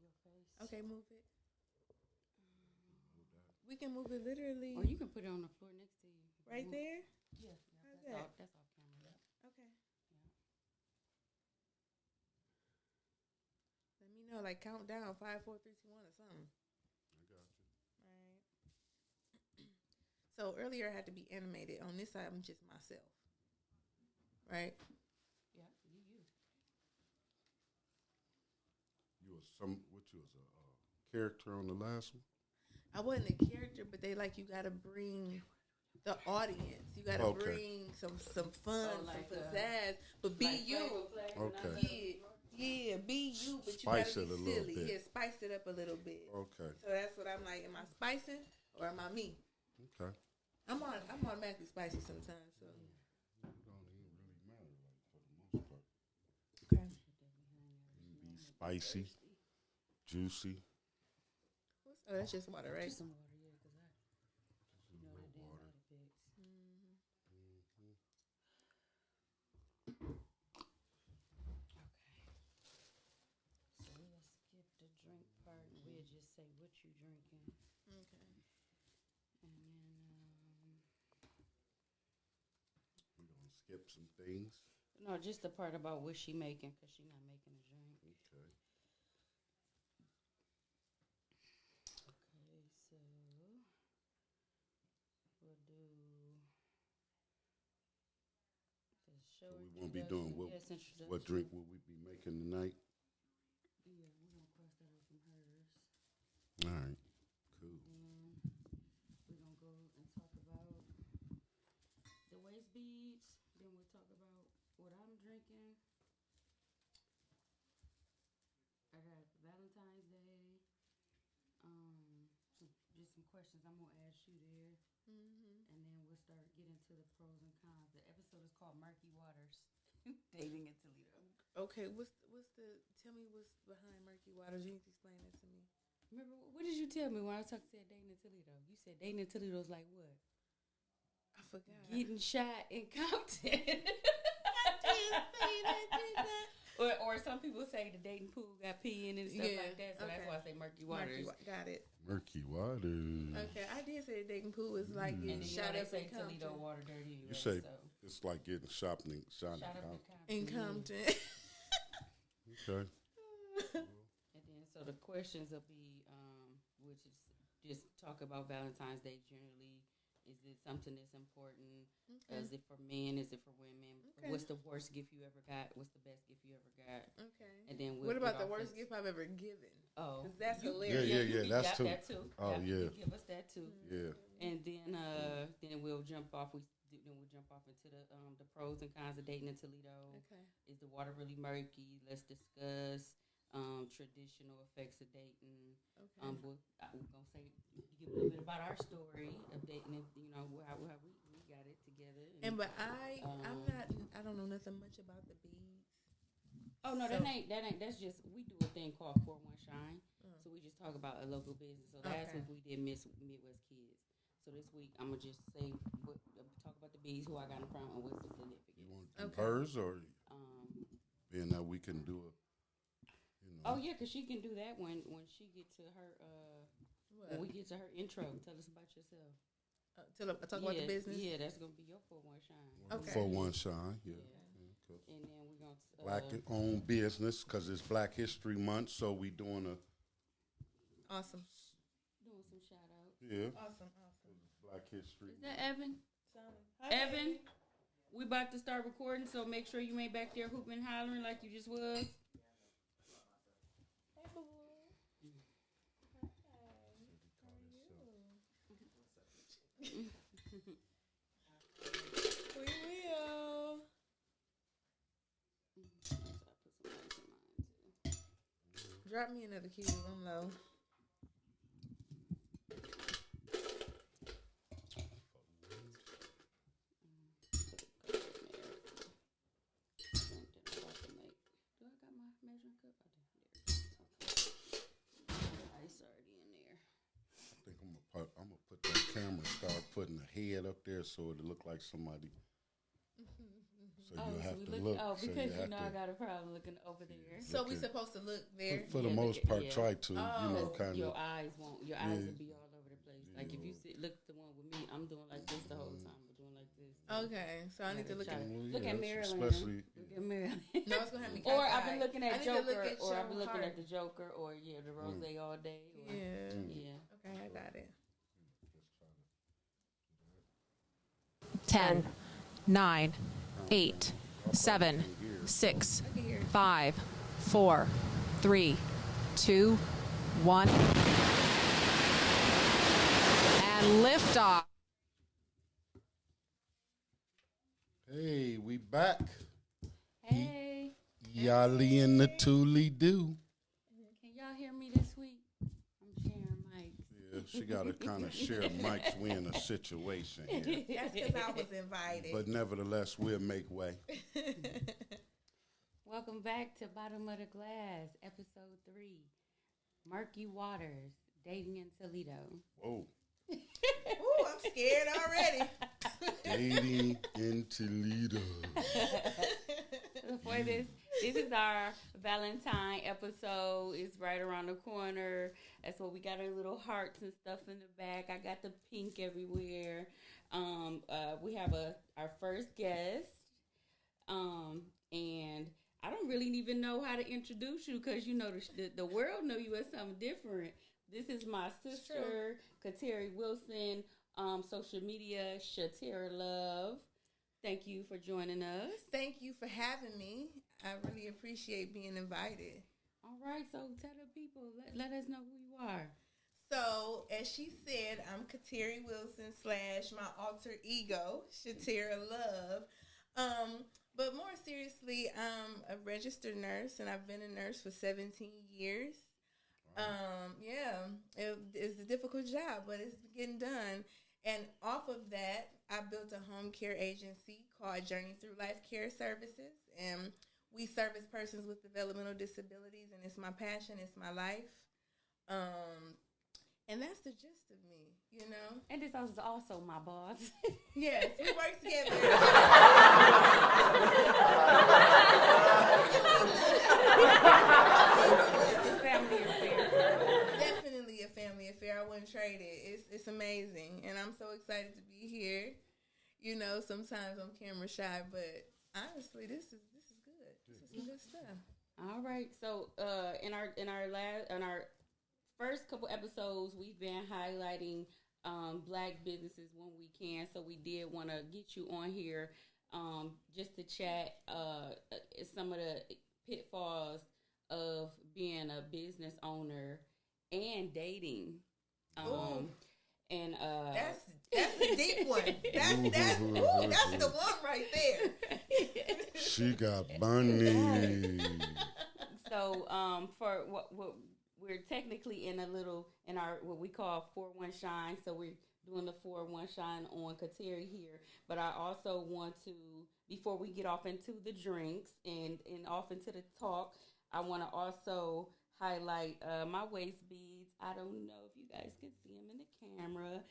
your face. Okay, move it. We can move it literally. Or you can put it on the floor next to you. Right there? Yeah. How's That's that? off camera. Yep. Okay. Yeah. Let me know, like count down 5, 4, 3, 2, 1 or something. I got you. All right. So earlier I had to be animated. On this side, I'm just myself. Right? Yeah, you. You was a character on the last one? I wasn't a character, but they like you gotta bring the audience. You gotta bring some fun, like some pizzazz, but be like you. Okay. Yeah, be you, but Spice you it gotta a be little silly. bit. Yeah, spice it up a little bit. Okay. So that's what I'm like. Am I spicing or am I me? Okay. I'm automatically spicy sometimes. So It don't even really matter, like, for the most part. okay. You can be spicy, juicy. Oh, that's just water, right? Just some water, yeah, because Just a that little damn water. body pics. Okay. So we'll skip the drink part and we'll just say what you drinking. Okay. And then, We're going to skip some things. no, just the part about what she making because she not making a drink. Okay. Okay, so we'll do the show. So we won't be doing what drink will we be making tonight? Yeah, we're going to cross that out from hers. All right. Cool. We're going to go and talk about the waist beads. Then we'll talk about what I'm drinking. I got Valentine's Day. Just some questions I'm going to ask you there. Mm-hmm. And then we'll start getting to the pros and cons. The episode is called Murky Waters. Dating in Toledo. Okay, tell me what's behind Murky Waters. You need to explain that to me. Remember, what did you tell me when I said dating in Toledo? You said dating in Toledo is like what? I forgot. Getting shot in Compton. I didn't say that, did I? Or some people say the dating pool got pee in it and stuff like that. So that's why I say murky waters. Got it. Murky waters. Okay, I did say the dating pool is like getting And then shot up say in Compton. Toledo water dirty anyway. You say so. it's like getting shot in Shot up Compton. In Compton. Okay. And then so the questions will be, which is just talk about Valentine's Day generally. Is it something that's important? Okay. Is it for men? Is it for women? Okay. What's the worst gift you ever got? What's the best gift you ever got? Okay. And then what about the worst gift I've ever given? Oh, 'cause that's you- hilarious. Yeah, that's got too. that too. Oh, You yeah. give us that too. Yeah. And then we'll jump off. Then we'll jump off into the pros and cons of dating in Toledo. Okay. Is the water really murky? Let's discuss traditional effects of dating. Okay. We're gonna say give a little bit about our story of dating. And, how we got it together. But I don't know nothing much about the beads. Oh no, So- that ain't. That's just we do a thing called 4-1 Shine. So we just talk about a local business. So last week we did Midwest Kids. So this week I'm gonna just say talk about the bees, who I got in front, and what's the significance. You want to do hers or being that we can do it? Oh yeah, cause she can do that when she get to her when we get to her intro. Tell us about yourself. Talk about the business. Yeah, that's gonna be your 4-1 Shine. Okay. 4-1 shine, yeah. And then we're gonna Black owned business because it's Black History Month, so we doing Awesome. doing some shout outs. Awesome. Black History. Is that Evan? Hi, Evan, baby. we about to start recording, so make sure you ain't back there hooping and hollering like you just was. Hey, boo. Hi. How are you? We will. So I put some lights in mine too. Drop me another key. I'm low. Do I got my measuring cup? I do. There. Ice already in there. I think I'm gonna put that camera, start putting a head up there so it'll look like somebody So you have to look. Oh, because so I got a problem looking over there. So we supposed to look there? For the most part, try to, kind of. Your eyes will be all over the place. Like if you look at the one with me, I'm doing like this the whole time. I'm doing like this. Okay, so I need to look at Maryland. Especially, look at Maryland. No, it's gonna have me. Or I've been looking at Joker, or I've been looking at the Joker, or the Rose all day. Or, yeah. Okay, I got it. 10, 9, 8, 7, 6, 5, 4, 3, 2, 1. And lift off. hey, we back. Hey. Yali and the Toolie Do. Can y'all hear me this week? I'm sharing mics. Yeah, she got to kind of share mics. We in a situation here. That's because I was invited. But nevertheless, we'll make way. Welcome back to Bottom of the Glass, episode 3. Murky Waters, dating in Toledo. Whoa. Ooh, I'm scared already. Dating in Toledo. For this is our Valentine episode. It's right around the corner. That's what we got, our little hearts and stuff in the back. I got the pink everywhere. We have our first guest. And I don't really even know how to introduce you because, the world know you as something different. This is my sister, CaTeri Wilson, social media, CaTeri Love. Thank you for joining us. Thank you for having me. I really appreciate being invited. All right, so tell the people, let us know who you are. So, as she said, I'm CaTeri Wilson / my alter ego, CaTeri Love. But more seriously, I'm a registered nurse, and I've been a nurse for 17 years. It's a difficult job, but it's getting done. And off of that, I built a home care agency called Journey Through Life Care Services. And we service persons with developmental disabilities, and it's my passion, it's my life. And that's the gist of me, And this is also my boss. Yes, we work together. It's a family affair. Definitely a family affair. I wouldn't trade it. It's amazing, and I'm so excited to be here. Sometimes I'm camera shy, but honestly, this is good. This is some good stuff. All right. So, in our first couple episodes, we've been highlighting Black businesses when we can. So we did want to get you on here just to chat some of the pitfalls of being a business owner and dating. That's the deep one. That's the one right there. She got bunny. So for what we're technically in our what we call 4-1 shine. So we're doing the 4-1 shine on CaTeri here. But I also want to, before we get off into the drinks and off into the talk, I want to also highlight my waist beads. I don't know if you guys can see them in the camera.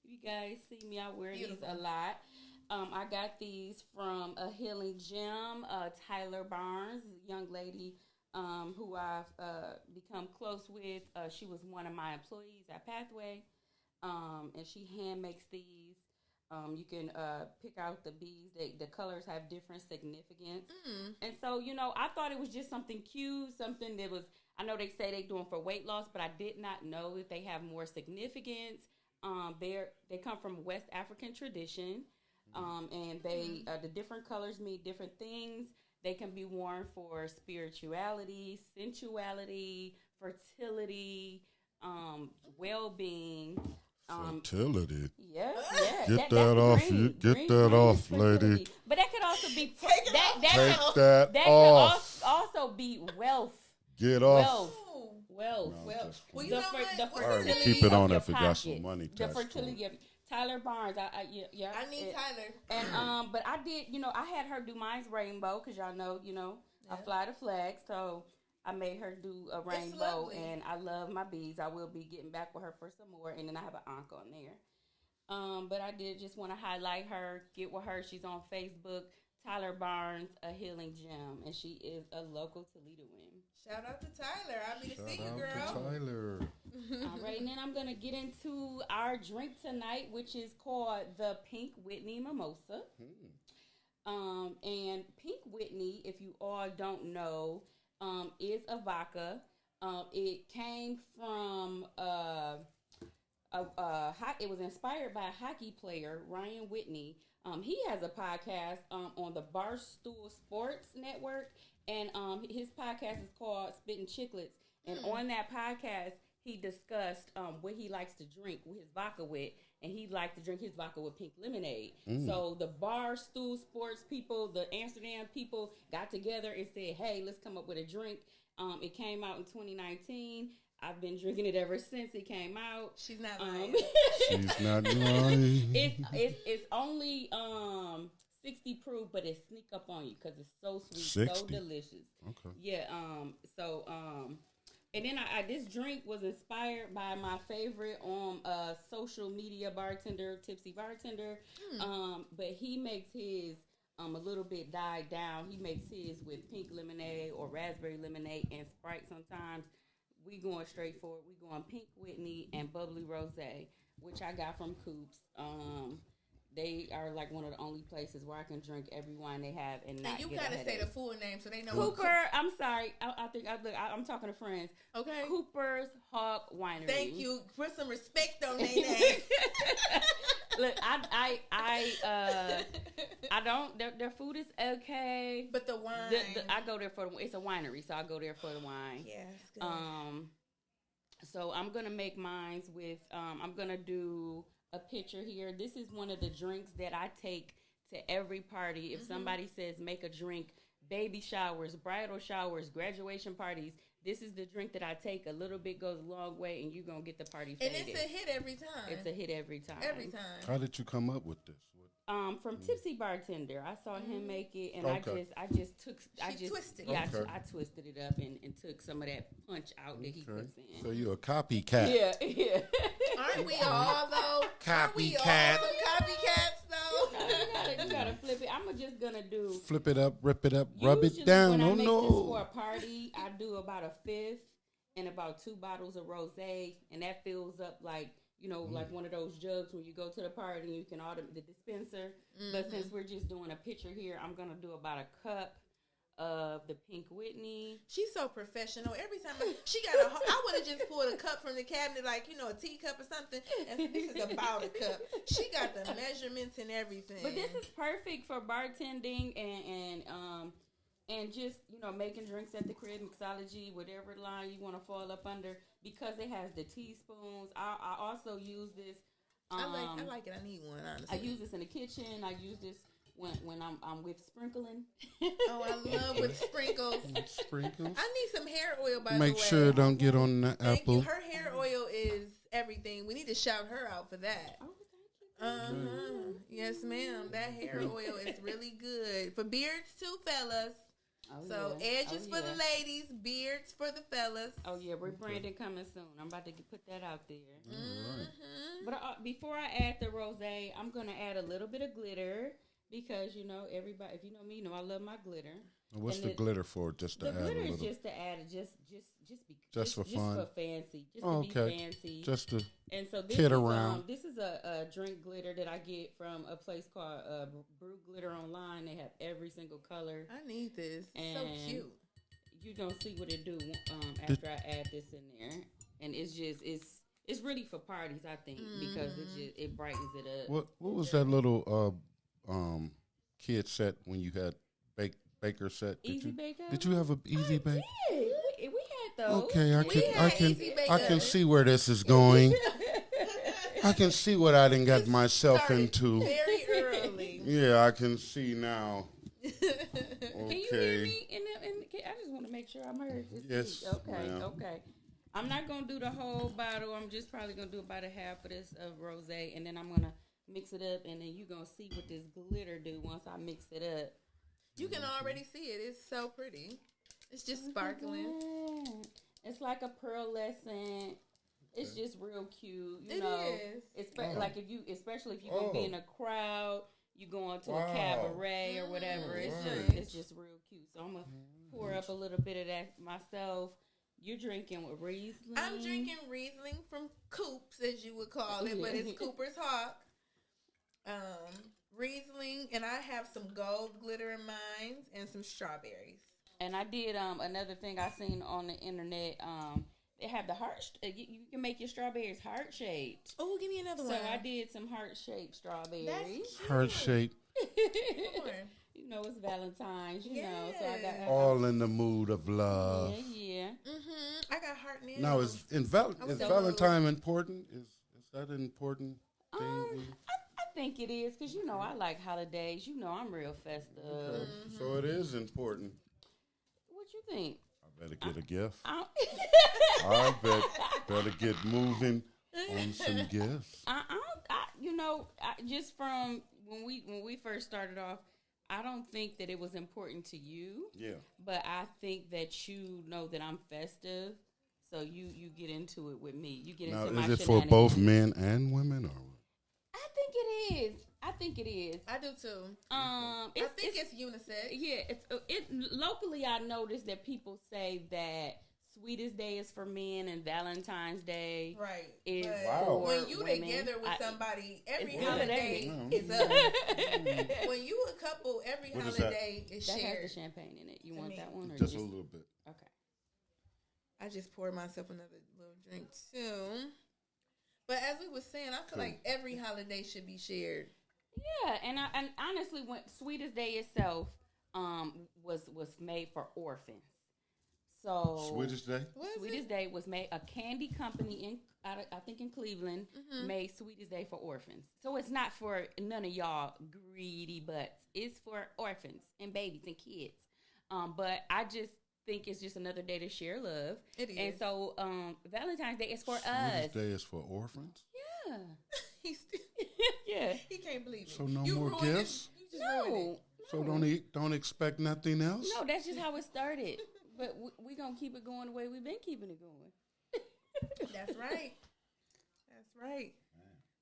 You guys see me, I wear these a lot. I got these from a healing gem, Tyler Barnes, a young lady who I've become close with. She was one of my employees at Pathway, and she hand makes these. You can pick out the beads. The colors have different significance. And so, I thought it was just something cute, something that was, I know they say they're doing for weight loss, but I did not know that they have more significance. They come from West African tradition, and the different colors mean different things. They can be worn for spirituality, sensuality, fertility, well-being. Fertility. Yeah. Get that off, lady. But that could also be Take that off. could also be wealth. Get off. Wealth. Well, you know what? All right, we'll keep it on if it got some money. The fertility of Tyler Barnes. I need Tyler. And but I did. I had her do mine's rainbow because y'all know. I fly the flag, so I made her do a rainbow, and I love my beads. I will be getting back with her for some more, and then I have an ankh on there. But I did just want to highlight her, get with her. She's on Facebook, Tyler Barnes, a healing gem, and she is a local Toledoan. Shout out to Tyler. I'll be to see you, girl. Shout out to Tyler. All right, and then I'm going to get into our drink tonight, which is called the Pink Whitney Mimosa. And Pink Whitney, if you all don't know, is a vodka. It came from it was inspired by a hockey player, Ryan Whitney. He has a podcast on the Barstool Sports Network, and his podcast is called Spittin' Chicklets. And on that podcast, he discussed what he likes to drink with his vodka with, and he liked to drink his vodka with pink lemonade. So the Barstool Sports people, the Amsterdam people, got together and said, hey, let's come up with a drink. It came out in 2019. I've been drinking it ever since it came out. She's not lying. She's not lying. It's only 60 proof, but it sneak up on you because it's so sweet, 60? so delicious. Okay. Yeah. And then this drink was inspired by my favorite social media bartender, Tipsy Bartender. But he makes his a little bit died down. He makes his with pink lemonade or raspberry lemonade and Sprite sometimes. We going straight forward. We going Pink Whitney and Bubbly Rosé, which I got from Coops. They are like one of the only places where I can drink every wine they have and not you get gotta a say headache. the full name so they know. Cooper. I'm sorry. I'm talking to friends. Okay. Cooper's Hawk Winery. Thank you. Put some respect on their name. Look, I don't. Their food is okay, but the wine. I go there for it's a winery, so I go there for the wine. Yeah, it's good. So I'm gonna make mines with. I'm gonna do a picture here. This is one of the drinks that I take to every party. If somebody says make a drink, baby showers, bridal showers, graduation parties, this is the drink that I take. A little bit goes a long way, and you're going to get the party faded. And it's a hit every time. It's a hit every time. Every time. How did you come up with this? From Tipsy Bartender. I saw him make it, and Okay. I just twisted it. Yeah, Okay. I twisted it up and took some of that punch out that he puts in. So you're a copycat. Yeah. Aren't we all, though? Aren't we all Copycat. some copycats, though? You gotta flip it. I'm just gonna do. Flip it up, rip it up, rub Usually it down. when I Oh make this for a no. party, I do about a fifth and about 2 bottles of rosé, and that fills up like like one of those jugs when you go to the party and you can order the dispenser. But since we're just doing a picture here, I'm gonna do about a cup of the Pink Whitney. She's so professional. Every time she got I would have just pulled a cup from the cabinet, like a teacup or something. And this is about a cup. She got the measurements and everything. But this is perfect for bartending and just making drinks at the crib, mixology, whatever line you want to fall up under, because it has the teaspoons. I also use this. I like it. I need one, honestly. I use this in the kitchen. I use this when I'm with sprinkling. Oh, I love with sprinkles. Sprinkles. I need some hair oil, by the way. Make sure it don't get on the Thank apple. you. Her hair oil is everything. We need to shout her out for that. Oh, thank you. Yes, ma'am. That hair oil is really good for beards too, fellas. Oh, So yeah. edges for the ladies, beards for the fellas. Oh yeah, rebranding coming soon. I'm about to put that out there. Right. But before I add the rosé, I'm gonna add a little bit of glitter because everybody. If you know me, I love my glitter. What's And the glitter for? Just to The add a glitter little. is just to add Just for fun? just for fancy, just Oh, to be okay. fancy. Just to And so this kid is, around. This is a drink glitter that I get from a place called Brew Glitter Online. They have every single color. I need this. It's so And cute. You don't see what it do after I add this in there, and it's really for parties, I think, because it brightens it up. what was that little kid set when you had baker set? Easy Baker? Did you have a easy bake? Yeah, we had those. Okay, Easy Baker. I can see where this is going. I can see what I didn't get myself Started into. very early. Yeah, I can see now. Can you hear me? I just want to make sure I'm heard. Yes, Okay, ma'am. okay. I'm not going to do the whole bottle. I'm just probably going to do about a half of this of rosé, and then I'm going to mix it up, and then you're going to see what this glitter do once I mix it up. You can already see it. It's so pretty. It's just sparkling. It's like a pearlescent. It's just real cute. It is. Like especially if you're going to be in a crowd. you going to a cabaret or whatever. It's just real cute. So I'm gonna pour up a little bit of that myself. You're drinking with Riesling. I'm drinking Riesling from Coops, as you would call it, but it's Cooper's Hawk. Riesling, and I have some gold glitter in mine and some strawberries. And I did another thing I seen on the internet. They have the heart. You can make your strawberries heart shaped. Oh, give me another one. So I did some heart shaped strawberries. Heart shaped. You know it's Valentine's. You know, so I got all in the mood of love. Yeah. I got heart nails. Now is Valentine important? Is that an important thing? I think it is because you know I like holidays. You know I'm real festive. Okay. So it is important. What you think? I better get a gift. I better get moving on some gifts. Just from when we first started off, I don't think that it was important to you. Yeah. But I think that you know that I'm festive, so you get into it with me. You get into my is it for both men and women, or what? I think it is. I do too. I think it's unisex. Yeah, locally. I noticed that people say that Sweetest Day is for men and Valentine's Day is for when you women. Together with somebody, every holiday is us. When you a couple, every holiday is shared. That has the champagne in it. You want that one? Or just a little bit. Okay. I just poured myself another little drink too. But as we were saying, I feel like every holiday should be shared. Yeah, and honestly, when Sweetest Day itself was made for orphans. So Sweetest Day? Sweetest Day was made. A candy company I think in Cleveland made Sweetest Day for orphans. So it's not for none of y'all greedy butts. It's for orphans and babies and kids. But I just think it's just another day to share love. It is. And so Valentine's Day is for us. Sweetest Day is for orphans? Yeah. He can't believe it. So no more gifts? No. So don't expect nothing else? No, that's just how it started. But we going to keep it going the way we've been keeping it going. That's right. That's right.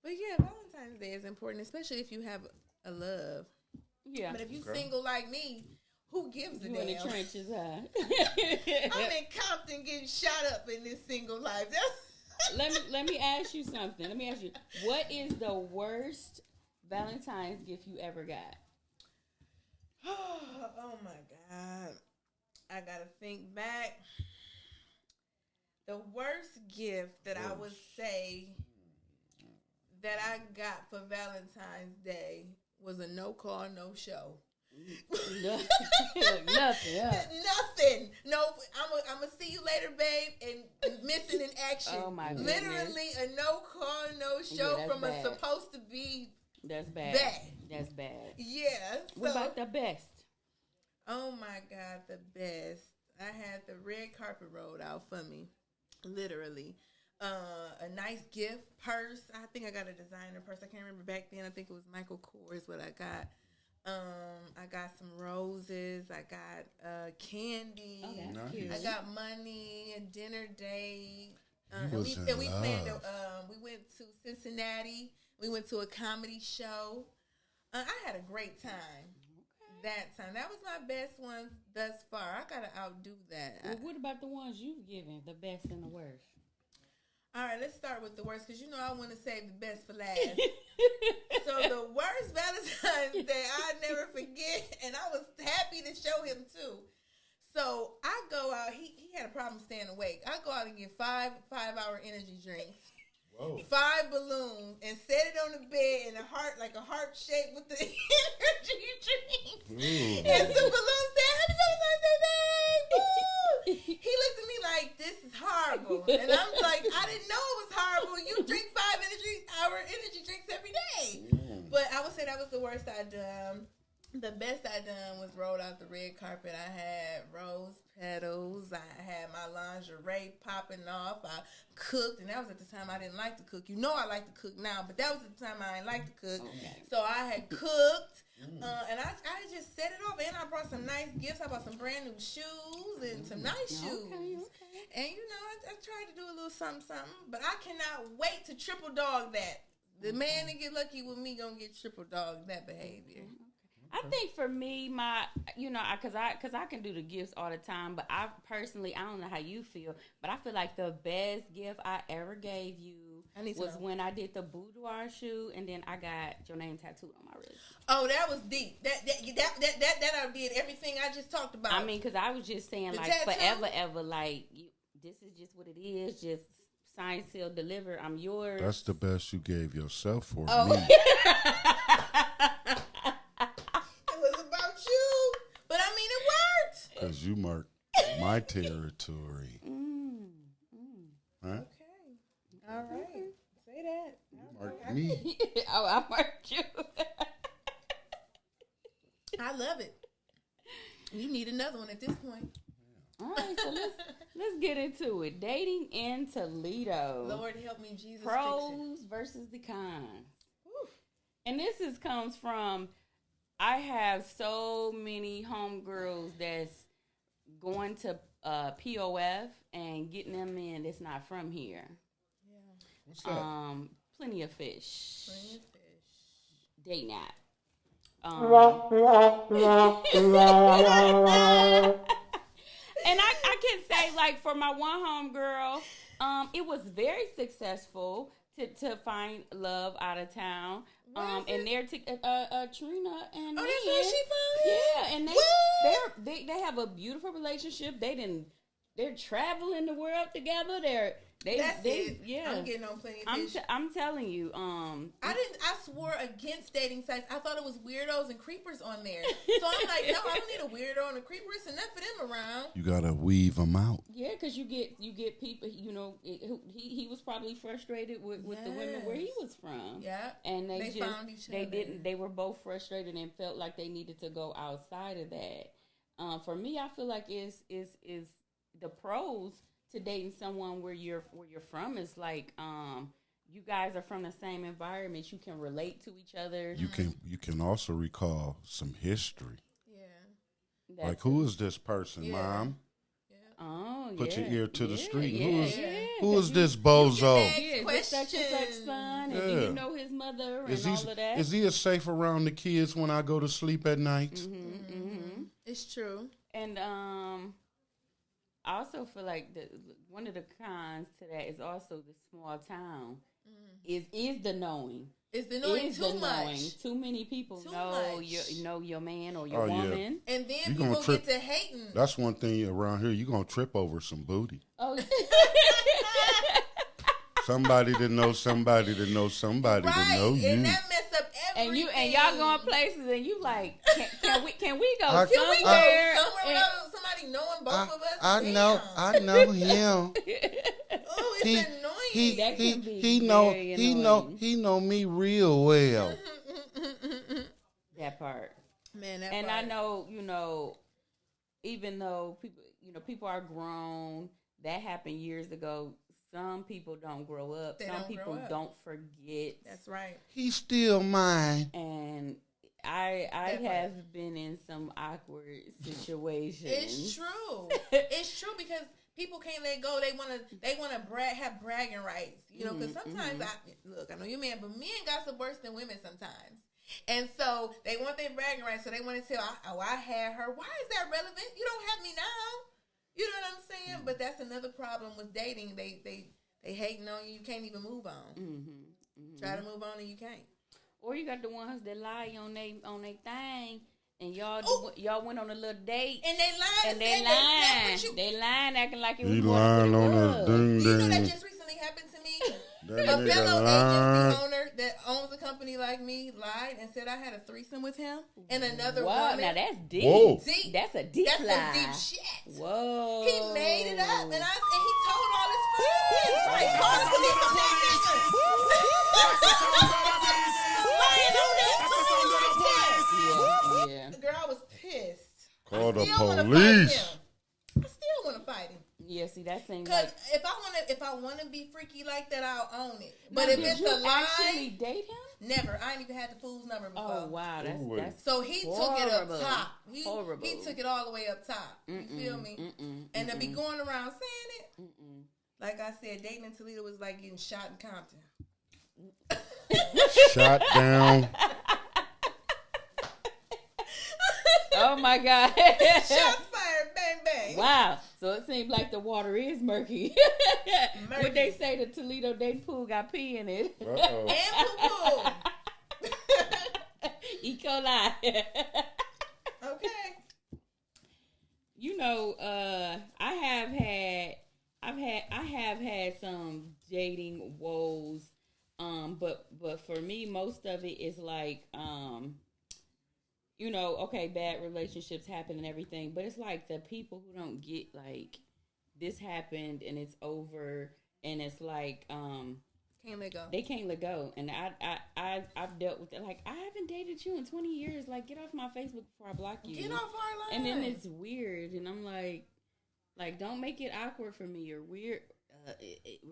But yeah, Valentine's Day is important, especially if you have a love. Yeah. But if you single like me, who gives a damn? You in the trenches, huh? I'm in Compton getting shot up in this single life. Let me ask you something. What is the worst Valentine's gift you ever got? Oh my God. I gotta think back. The worst gift that I would say that I got for Valentine's Day was a no call, no show. Nothing. Nothing. No, I'm gonna see you later, babe, and missing in action. Oh my goodness. Literally a no call, no show from bad. a supposed to be. That's bad. That's bad. Yeah. What about the best? Oh my God, the best. I had the red carpet rolled out for me, literally. A nice gift, purse. I think I got a designer purse. I can't remember back then. I think it was Michael Kors what I got. I got some roses. I got candy. Oh, that's cute. I got money, a dinner date. We went to Cincinnati. We went to a comedy show. I had a great time. That time. That was my best one thus far. I gotta outdo that. Well, what about the ones you've given? The best and the worst. All right, let's start with the worst because you know I want to save the best for last. So the worst Valentine's Day I never forget, and I was happy to show him too. So I go out. He had a problem staying awake. I go out and get 5-hour energy drinks. Whoa. 5 balloons and set it on the bed in a heart, like a heart shape with the energy drinks. And some balloons said, "Happy Valentine's Day, babe!" Woo! He looked at me like, "This is horrible," and I'm like, "I didn't know it was horrible. You drink 5-hour energy drinks every day." But I would say that was the worst I done. The best I done was rolled out the red carpet. I had rose petals. I had my lingerie popping off. I cooked, and that was at the time I didn't like to cook. You know I like to cook now, but that was the time I didn't like to cook. Okay. So I had cooked, and I just set it off, and I brought some nice gifts. I bought some brand new shoes and some nice shoes. Okay. And, you know, I tried to do a little something, but I cannot wait to triple dog that The man that get lucky with me gonna get triple dog that behavior. I think for me, because I can do the gifts all the time, but I personally, I don't know how you feel, but I feel like the best gift I ever gave you was when I did the boudoir shoot, and then I got your name tattooed on my wrist. Oh, that was deep. That I did everything I just talked about. I mean, because I was just saying, like, tattoo? Forever, ever, like, this is just what it is, just signed, sealed, delivered, I'm yours. That's the best you gave yourself for me. Because you marked my territory. Huh? Okay. All right. Say that. You marked me. Oh, I marked you. I love it. You need another one at this point. All right, so let's get into it. Dating in Toledo. Lord help me, Jesus. Pros versus the cons. Whew. And this comes from, I have so many homegirls that's going to POF and getting them in that's not from here. Yeah. What's that? Plenty of fish. Plenty of fish. Dating app. And I can say, like, for my one homegirl, it was very successful to find love out of town. And they're Trina and that's where she from? Yeah, and they have a beautiful relationship. They're traveling the world together. That's it. Yeah, I'm getting on Plenty of Fish. I'm telling you. I swore against dating sites. I thought it was weirdos and creepers on there. So I'm like, no, I don't need a weirdo and a creeper. It's enough for them around. You gotta weave them out. Yeah, because you get people. He was probably frustrated with the women where he was from. Yeah, and they found each other. They were both frustrated and felt like they needed to go outside of that. For me, I feel like is the pros to dating someone where you're from is like you guys are from the same environment. You can relate to each other. You can also recall some history. Yeah. Like, who is this person, Mom? Yeah. Oh, Put your ear to the street. Yeah. Who is this bozo? Is this such and such son? And do you know his mother and all of that? Is he as safe around the kids when I go to sleep at night? Mm-hmm. It's true. And I also feel like one of the cons to that is also the small town. Is the knowing. Is the knowing too much? Too many people know your man or your woman. Yeah. And then people get to hating. That's one thing around here. You're going to trip over some booty. Oh, somebody that knows somebody that knows somebody that know you. And that mess up everything. And y'all going places and you like, can we go somewhere? Somewhere somebody knowing both of us? I know him. Oh, it's annoying. He know me real well. That part. Man, that and part. I know, even though people are grown, that happened years ago. Some people don't grow up. Some people don't forget. That's right. He's still mine. And I have been in some awkward situations. It's true. It's true because people can't let go. They wanna have bragging rights. Because sometimes I know you men, but men got some worse than women sometimes. And so they want their bragging rights. So they want to tell, I had her. Why is that relevant? You don't have me now. You know what I'm saying? But that's another problem with dating. They hating on you. You can't even move on. Try to move on and you can't. Or you got the ones that lie on they thing, and y'all went on a little date and they lying. And they lying, acting like it was lying on a ding ding. You know that just recently happened to me. A fellow agency owner that owns a company like me lied and said I had a threesome with him and another woman. Now that's deep. Whoa. That's a deep lie. That's some deep shit. Whoa. He made it up and he told all his friends. Like, call the police on that nigga. Lying on that. Yeah. The girl was pissed. Call the police. I still want to fight him. Yeah, see that thing. Because if I want to be freaky like that, I'll own it. But if it's a lie, actually date him? Never. I ain't even had the fool's number before. Oh wow, that's so he horrible. took it up top. Horrible. He took it all the way up top. You feel me? And to be going around saying it, like I said, dating in Toledo was like getting shot in Compton. Shot down. Oh my God. Shots fired, bang, bang. Wow. So it seems like the water is murky. What they say, the Toledo dating pool got pee in it. Uh-oh. And poo-poo. E. coli. Okay. You know, I have had some dating woes, but for me, most of it is like, you know, okay, bad relationships happen and everything, but it's like the people who don't get like this happened and it's over, and it's like Can't let go. they can't let go. And I've dealt with it. Like, I haven't dated you in 20 years. Like, get off my Facebook before I block you. Get off our line. And then it's weird, and I'm like, don't make it awkward for me or weird.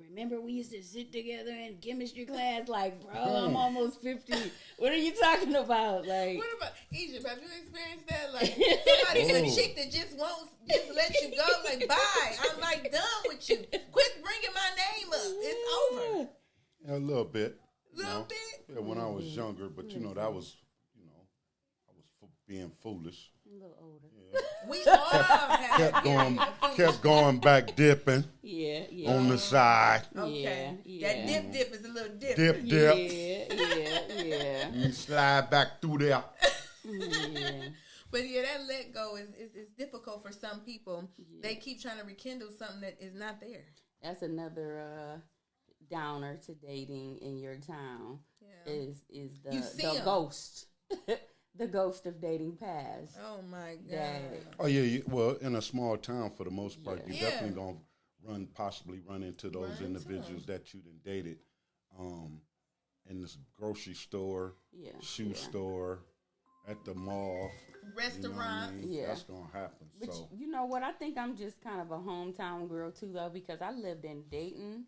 Remember we used to sit together in chemistry class? Like, bro, I'm almost 50. What are you talking about? Like, what about Egypt? Have you experienced that? Like, somebody's a chick that just won't just let you go. Like, bye. I'm like done with you. Quit bringing my name up. It's over. Yeah, a little bit. Little bit. Yeah, when I was younger, but you know that was, I was being foolish. a little older. Yeah. We all have Kept going back dipping Yeah. on the side. Okay. Yeah. That dip is a little dip. Dip. Yeah. You slide back through there. Yeah. But yeah, that let go is difficult for some people. Yeah. They keep trying to rekindle something that is not there. That's another downer to dating in your town. Yeah. Is You see the 'em. ghost. The ghost of dating past. Oh my God. That- Oh yeah, well, in a small town, for the most part, Yeah. you're definitely gonna possibly run into those Run into individuals that you done dated, in this grocery store, Yeah. shoe store, at the mall. Restaurants. You know what I mean? Yeah. That's gonna happen. But So you know what? I think I'm just kind of a hometown girl too, though, because I lived in Dayton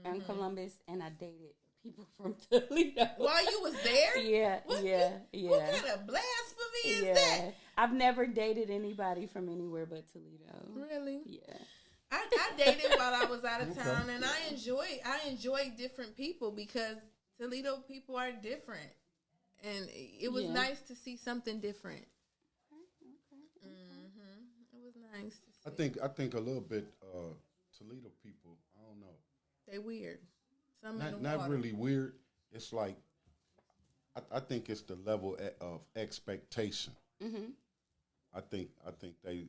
and Columbus, and I dated people from Toledo. While you was there? Yeah, What kind of blasphemy is that? I've never dated anybody from anywhere but Toledo. Really? Yeah. I dated while I was out of town, and I enjoy different people because Toledo people are different, and it was Yeah. nice to see something different. Okay. It was nice to see. I think a little bit Toledo people. I don't know. They weird. Some in the Not water. really weird. It's like I think it's the level of expectation. Mm-hmm. I think they,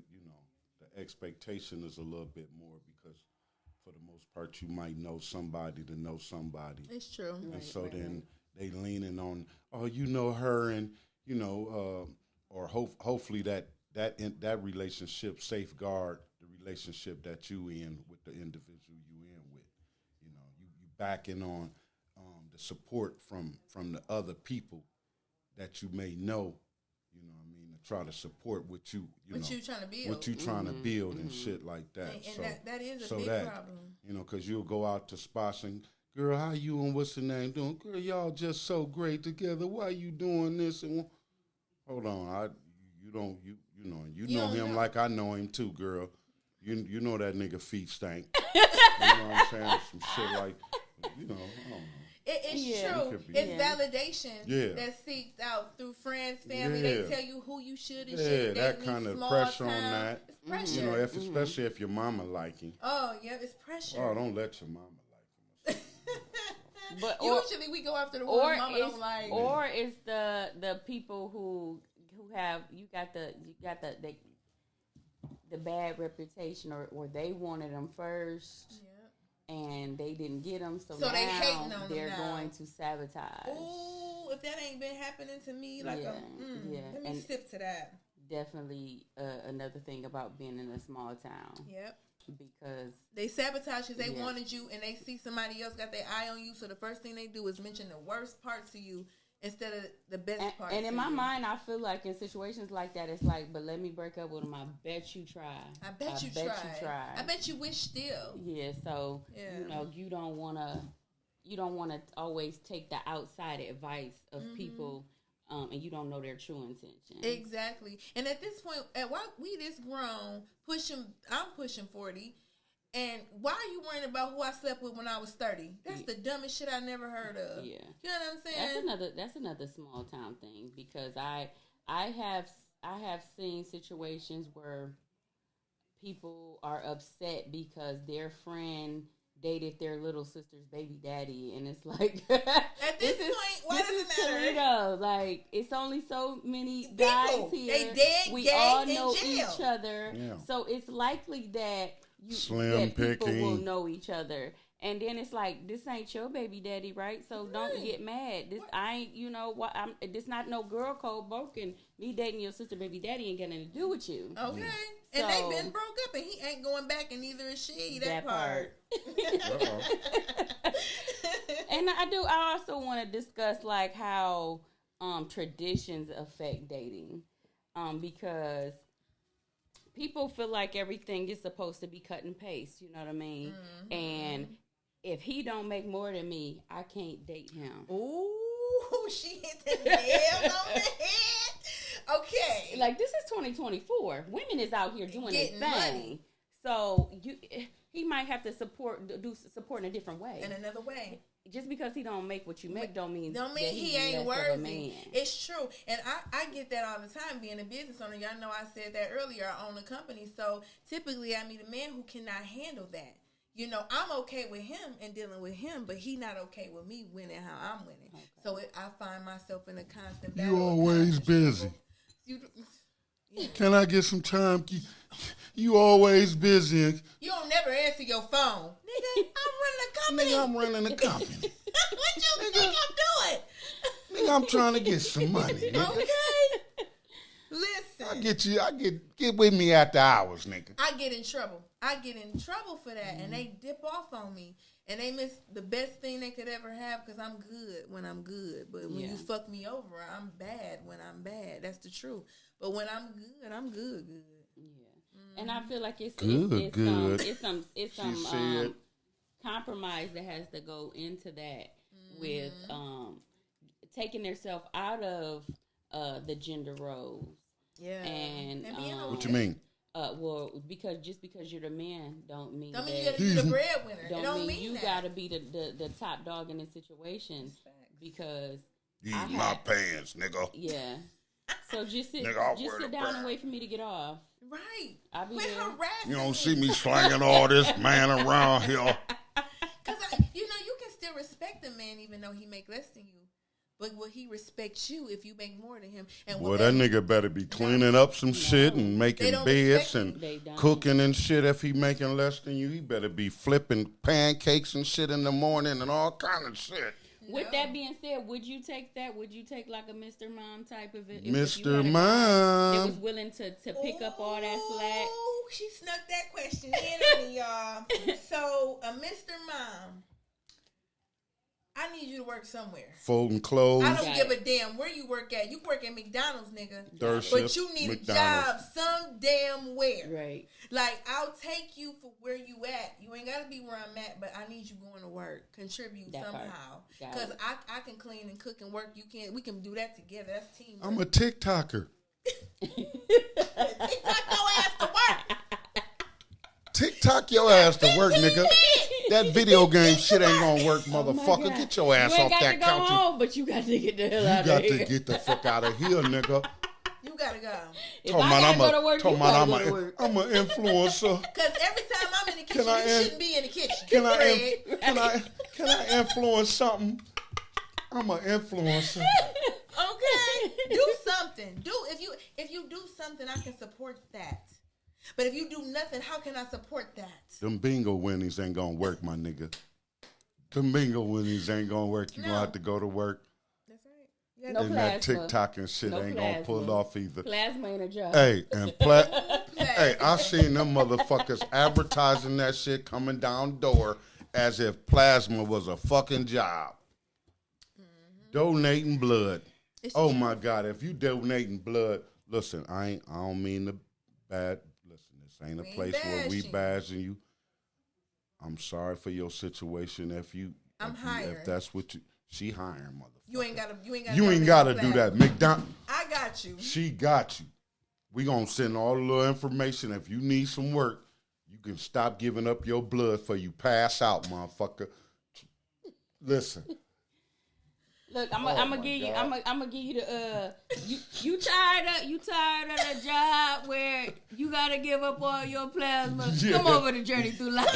the expectation is a little bit more because for the most part you might know somebody to know somebody. It's true. And so then they leaning on, oh, you know her, and or hopefully that relationship safeguard the relationship that you in with the individual you in with. You backing on the support from the other people that you may know. You know what I mean, to try to support what you trying to build. what you trying to build and shit like that. And so that is a so big that, problem. because you'll go out to spots and, girl, how you and what's the name doing? Girl, y'all just so great together. Why you doing this? And hold on, you know him know. like I know him too, girl. You know that nigga feet stank. You know what I'm saying? Some shit like, I don't know. It's Yeah. true. It could be. It's Yeah. validation Yeah. that's seeked out through friends, family. Yeah. They tell you who you should and Yeah, shouldn't that date in kind these of small pressure on towns. that. It's pressure. You know, especially if your mama like him. Oh, yeah, it's pressure. Oh, don't let your mama like him. But Usually we go after the or ones mama don't like. or it's the people who have you got the bad reputation or they wanted them first. Yeah. And they didn't get them, so So now they hating on them they're now. going to sabotage. Ooh, if that ain't been happening to me, like, Yeah, let me and- sip to that. Definitely another thing about being in a small town Yep. because They sabotage because they Yeah. wanted you and they see somebody else got their eye on you. So the first thing they do is mention the worst parts of you instead of the best parts. and in of my you. mind, I feel like in situations like that, it's like, but let me break up with them. I bet you try. I bet you try. I bet you wish still. Yeah, so Yeah. you don't wanna always take the outside advice of people, and you don't know their true intention. Exactly. And at this point, at why we this grown, I'm pushing 40, And why are you worrying about who I slept with when I was 30? That's the dumbest shit I never heard of. Yeah. You know what I'm saying? That's another small town thing, because I have seen situations where people are upset because their friend dated their little sister's baby daddy, and it's like at this point, why does it matter? Toledo. Like, it's only so many guys here. They dead, we gay, all know in jail. each other, so it's likely that people will know each other. And then it's like, this ain't your baby daddy, right? So don't get mad. This I ain't, you know what? This not no girl code broken. Me dating your sister baby daddy ain't got nothing to do with you. Okay, and they been broke up, and he ain't going back, and neither is she. That part. And I also want to discuss like how traditions affect dating, because people feel like everything is supposed to be cut and paste. You know what I mean? Mm-hmm. And if he don't make more than me, I can't date him. Ooh, she hit the nail on the head. Okay. Like, this is 2024. Women is out here doing their thing. Money. So he might have to support in a different way. In another way. Just because he don't make what you make don't mean he ain't worthy. It's true. And I get that all the time being a business owner. Y'all know I said that earlier. I own a company. So typically I meet a man who cannot handle that. You know, I'm okay with him and dealing with him, but he not okay with me winning how I'm winning. Okay. So I find myself in a constant battle. You always busy. Can I get some time? You always busy. You don't never answer your phone. Nigga, I'm running a company. What you think I'm doing? Nigga, I'm trying to get some money. Nigga. Okay. Listen. I get with me after hours, nigga. I get in trouble for that, and they dip off on me. And they miss the best thing they could ever have, because I'm good when I'm good. But when you fuck me over, I'm bad when I'm bad. That's the truth. But when I'm good. Yeah. And I feel like it's some compromise that has to go into that with taking themselves out of the gender roles. Yeah. And what you mean? Well, because you're the man don't mean you gotta be the breadwinner. Don't mean you gotta be the top dog in the situation. Because these my pants, nigga. Yeah. So just sit down and wait for me to get off. Right. I'll be there. You don't see me slanging all this man around here. Because you can still respect a man even though he make less than you. But will he respect you if you make more than him? And well, that nigga better be cleaning up some shit and making beds and cooking and shit. If he making less than you, he better be flipping pancakes and shit in the morning and all kind of shit. With that being said, would you take that? Would you take like a Mr. Mom type of it? Mr. Mom. That was willing to pick up all that slack? Oh, she snuck that question in on me, y'all. So, a Mr. Mom. I need you to work somewhere. Folding clothes. I don't give a damn where you work at. You work at McDonald's, nigga. Third but shift, you need McDonald's. a job some damn where. Right. Like, I'll take you for where you at. You ain't got to be where I'm at, but I need you going to work. Contribute somehow. Because I can clean and cook and work. You can't. We can do that together. That's teamwork. I'm a TikToker. TikTok your ass to work. TikTok your ass to work, nigga. That video game shit ain't gonna work, motherfucker. Oh, get your ass off that couch. You got to go home, but you got to get the hell out of here. You got to get the fuck out of here, nigga. You gotta go. If I gotta go to work, you gotta go to work. I'm an influencer. Because every time I'm in the kitchen, you shouldn't be in the kitchen. Can I influence something? I'm an influencer. Okay, do something. If you do something, I can support that. But if you do nothing, how can I support that? Them bingo winnings ain't gonna work, my nigga. Them bingo winnings ain't gonna work. You gonna have to go to work. That's right. No and plasma. That TikTok and shit ain't gonna pull off either. Plasma ain't a job. Hey, and hey, I seen them motherfuckers advertising that shit coming down door as if plasma was a fucking job. Mm-hmm. Donating blood. Oh my God, if you donating blood, listen, I don't mean the bad. This ain't a place where we bashing you. I'm sorry for your situation. If that's what she hiring, motherfucker. You ain't gotta do that. I got you. She got you. We gonna send all the little information. If you need some work, You can stop giving up your blood for you pass out, motherfucker. Listen. Look, I'm gonna give you. I'm gonna give you the. You tired of the job where you gotta give up all your plasma? Yeah. Come over to Journey Through Life.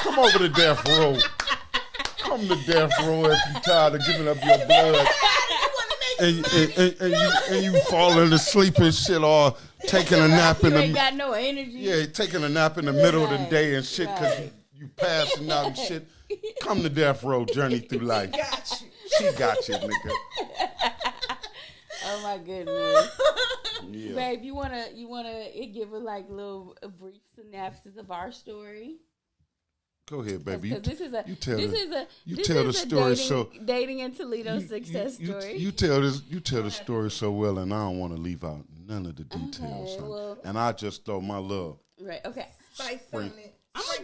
Come over to Death Row. Come to Death Row if you tired of giving up your blood. And you falling asleep and shit, or taking a nap in the. You ain't got no energy. Yeah, taking a nap in the middle of the day and shit because you passing out and shit. Come to Death Row, Journey Through Life. Got you. She got you, nigga. Oh my goodness. Yeah. Babe, you wanna give a brief synopsis of our story? Go ahead, baby. You tell the story dating in Toledo success story. You tell the story so well, and I don't want to leave out none of the details. Okay, well, and I just throw my love. Right. Okay. Spice on it. I'm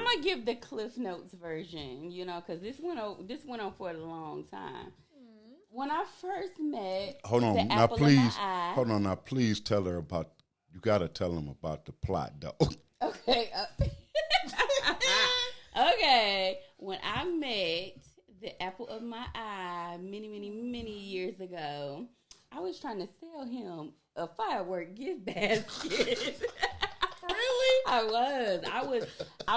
gonna give the Cliff Notes version, because this went on for a long time. When I first met, hold on now, please tell her about. You gotta tell them about the plot, though. Okay. Okay. When I met the apple of my eye many, many, many years ago, I was trying to sell him a firework gift basket. Really? I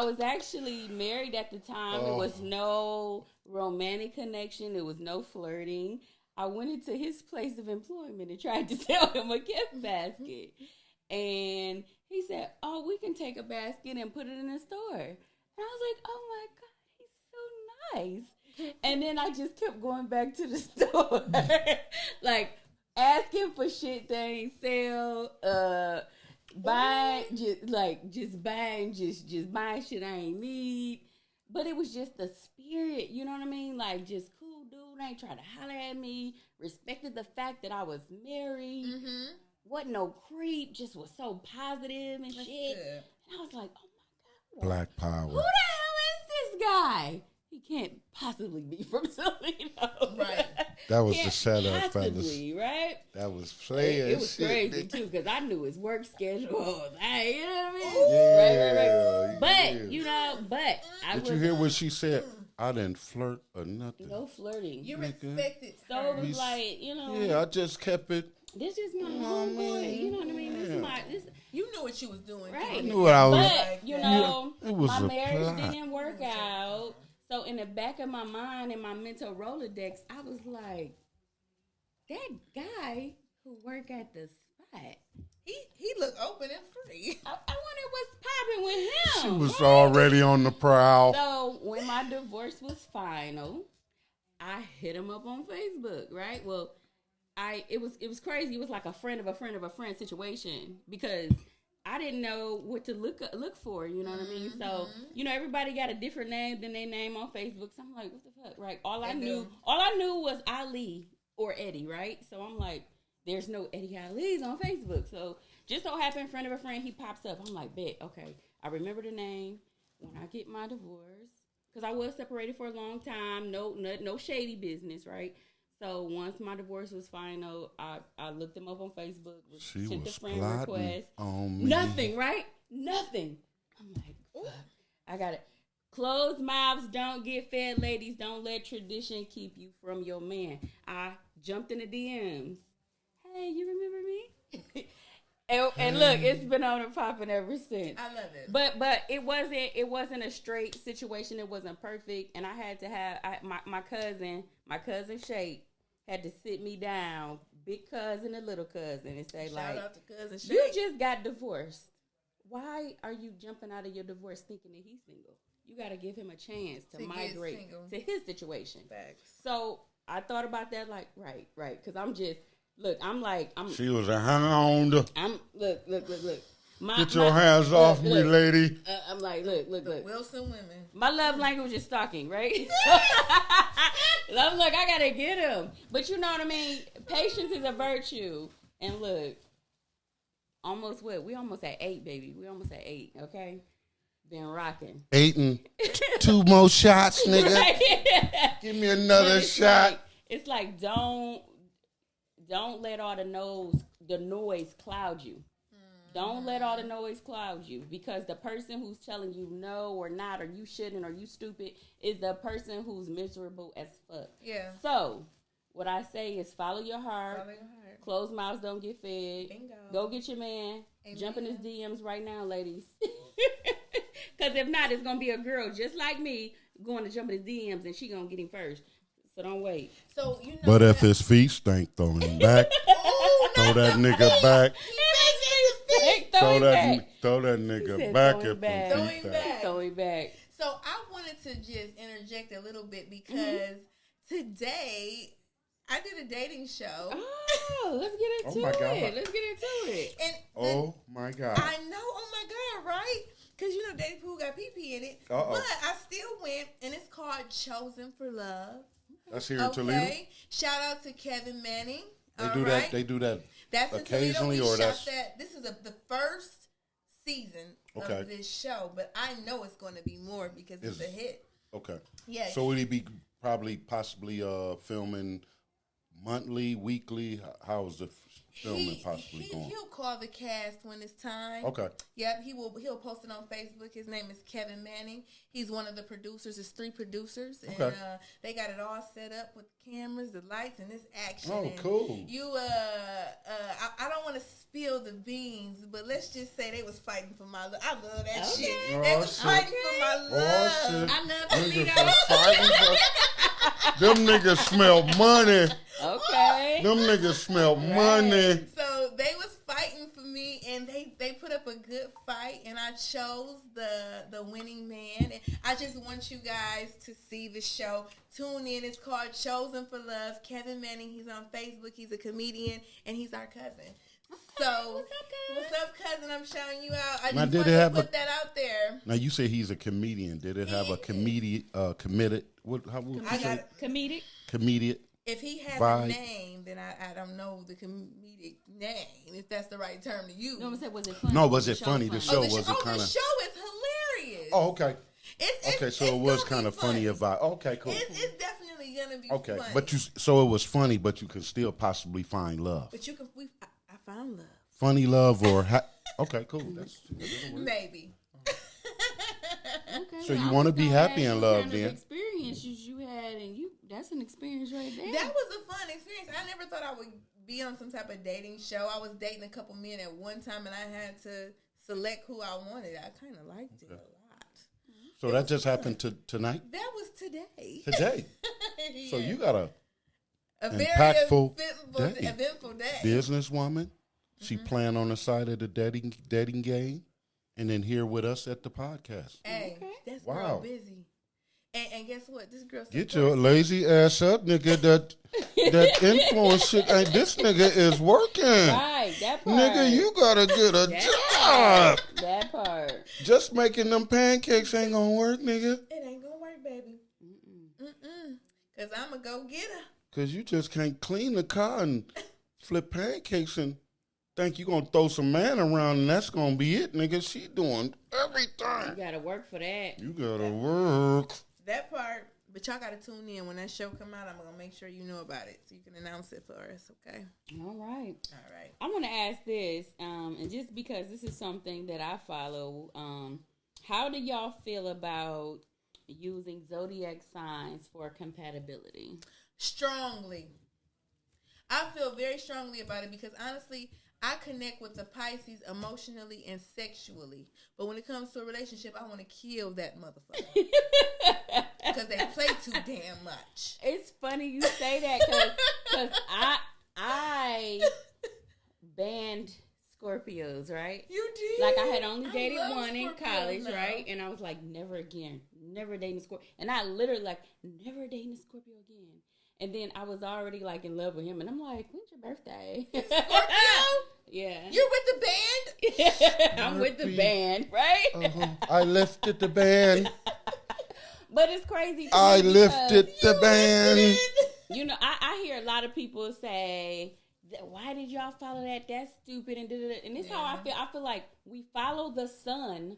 was actually married at the time. There was no romantic connection. There was no flirting. I went into his place of employment and tried to sell him a gift basket. And he said, "Oh, we can take a basket and put it in the store." And I was like, "Oh my God, he's so nice." And then I just kept going back to the store, like asking for shit they ain't sell, buying shit I ain't need. But it was just the spirit, you know what I mean? Like, just cool dude, ain't trying to holler at me, respected the fact that I was married, wasn't no creep, just was so positive and shit. Good. And I was like, oh my God. Black power. Who the hell is this guy? He can't possibly be from Toledo. Right. That was the setup, fellas. Right? That was playing. It was crazy, too, because I knew his work schedule. Hey, you know what I mean? Yeah. Right. But, Did you hear what she said? I didn't flirt or nothing. No flirting. You respected. So it was like, Yeah, I just kept it. This is my homeboy. You know what I mean? You knew what you was doing. Right. I knew what I was. But, it was my marriage plot. didn't work out. So in the back of my mind, in my mental Rolodex, I was like, that guy who worked at the spot, he looked open and free. I wonder what's popping with him. She was already on the prowl. So when my divorce was final, I hit him up on Facebook, right? Well, it was crazy. It was like a friend of a friend of a friend situation because I didn't know what to look for, you know what I mean? So, everybody got a different name than their name on Facebook. So I'm like, what the fuck, right? All I knew was Ali or Eddie, right? So I'm like, there's no Eddie Ali's on Facebook. So just so happened, friend of a friend, he pops up. I'm like, bet, okay. I remember the name. When I get my divorce, because I was separated for a long time, no shady business, right? So once my divorce was final, I looked him up on Facebook. Sent the friend request. On me. Nothing, right? Nothing. I'm like, fuck. I got it. Closed mouths don't get fed, ladies. Don't let tradition keep you from your man. I jumped in the DMs. Hey, you remember me? and look, it's been on and popping ever since. I love it. But it wasn't a straight situation. It wasn't perfect, and I had to have my cousin Shay had to sit me down, big cousin and little cousin, and say, shout out to cousin Shay. You just got divorced. Why are you jumping out of your divorce thinking that he's single? You got to give him a chance to migrate to his situation. Facts. So I thought about that, like, right, because I'm just. Look, She was a hound. Look. Get your hands off me, lady. I'm like, look. Wilson women. My love language is stalking, right? I'm like, I gotta get him. But you know what I mean? Patience is a virtue. And look, we almost at 8, baby. We almost at 8, okay? Been rocking. 8 and 2 more shots, nigga. Right? Give me another shot. It's like don't let all the noise cloud you. Don't let all the noise cloud you, because the person who's telling you no or not, or you shouldn't, or you stupid, is the person who's miserable as fuck. Yeah. So, what I say is follow your heart. Follow your heart. Closed mouths don't get fed. Bingo. Go get your man. Amen. Jump in his DMs right now, ladies. Because if not, it's going to be a girl just like me going to jump in his DMs, and she going to get him first. So don't wait. So, you know. But if his feet stink, throw him back. Throw that nigga back. Throw that nigga back. Throw him back. Throw him back. So I wanted to just interject a little bit because today I did a dating show. Oh, let's get into it. Let's get into it. And oh my God. I know. Oh my God, right? Because you know dating pool got pee in it. Uh-oh. But I still went, and it's called Chosen for Love. That's here in Toledo. Shout out to Kevin Manning. They do that. That's occasionally, or that's that. This is the first season of this show, but I know it's going to be more because it's a hit. Okay. Yeah. So would he be possibly filming monthly, weekly? How is the filming possibly going? He'll call the cast when it's time. Okay. Yep. He'll post it on Facebook. His name is Kevin Manning. He's one of the producers. It's 3 producers, and they got it all set up with cameras, the lights, and this action. Oh, and cool. You I don't want to spill the beans, but let's just say they was fighting for my love. I love that shit. Oh, they was fighting for my love. Shit. I love Toledo. Them niggas smell money. Okay. Them niggas smell money. So they was fighting for me, and they put up a good fight, and I chose the winning man. And I just want you guys to see the show. Tune in. It's called Chosen for Love. Kevin Manning. He's on Facebook. He's a comedian, and he's our cousin. So what's up, cousin? I'm shouting you out. I just wanted to put that out there. Now you say he's a comedian. Did it have a comedian committed? How would you say? Comedic. Comedian. If he has a name, then I don't know the comedic name, if that's the right term to use. No, was it funny? No, was it funny? The show was it kind of. The show is hilarious. Oh, okay. It's so it was kind of funny about. Okay, cool. It's definitely gonna be funny. But so it was funny, but you could still possibly find love. But you can. I found love. Funny love or okay, cool. That's maybe. Okay, so you want to be happy in love, then? Experiences you had, and that's an experience right there. That was a fun experience. I never thought I would be on some type of dating show. I was dating a couple men at one time, and I had to select who I wanted. I kind of liked it a lot. So that just happened tonight? That was today. Today. Yeah. So you got a very impactful eventful day. Businesswoman. She playing on the side of the dating game, and then here with us at the podcast. Hey, that's girl busy. And guess what? This girl get your lazy ass up, nigga. That influence shit. Hey, this nigga is working. Right, that part. Nigga, you gotta get a job. That part. Just making them pancakes ain't gonna work, nigga. It ain't gonna work, baby. Cause I'ma go get her. Cause you just can't clean the car and flip pancakes and think you gonna throw some man around and that's gonna be it, nigga. She doing everything. You gotta work for that. You gotta work. That part. But y'all gotta tune in. When that show come out, I'm gonna make sure you know about it so you can announce it for us, okay? All right. I want to ask this, and just because this is something that I follow, how do y'all feel about using zodiac signs for compatibility? Strongly. I feel very strongly about it because honestly, I connect with the Pisces emotionally and sexually. But when it comes to a relationship, I want to kill that motherfucker. Because they play too damn much. It's funny you say that because I banned Scorpios, right? You did? Like I had only dated one Scorpios in college, now. right? And I was like, never again. Never dating a Scorpio. And I literally like, never dating a Scorpio again. And then I was already like in love with him. And I'm like, when's your birthday? Scorpio? Yeah. You're with the band? I'm with the band, right? Uh-huh. I lifted the band. But it's crazy. I lifted the band. You know, I hear a lot of people say, why did y'all follow that? That's stupid. And and this is how I feel. I feel like we follow the sun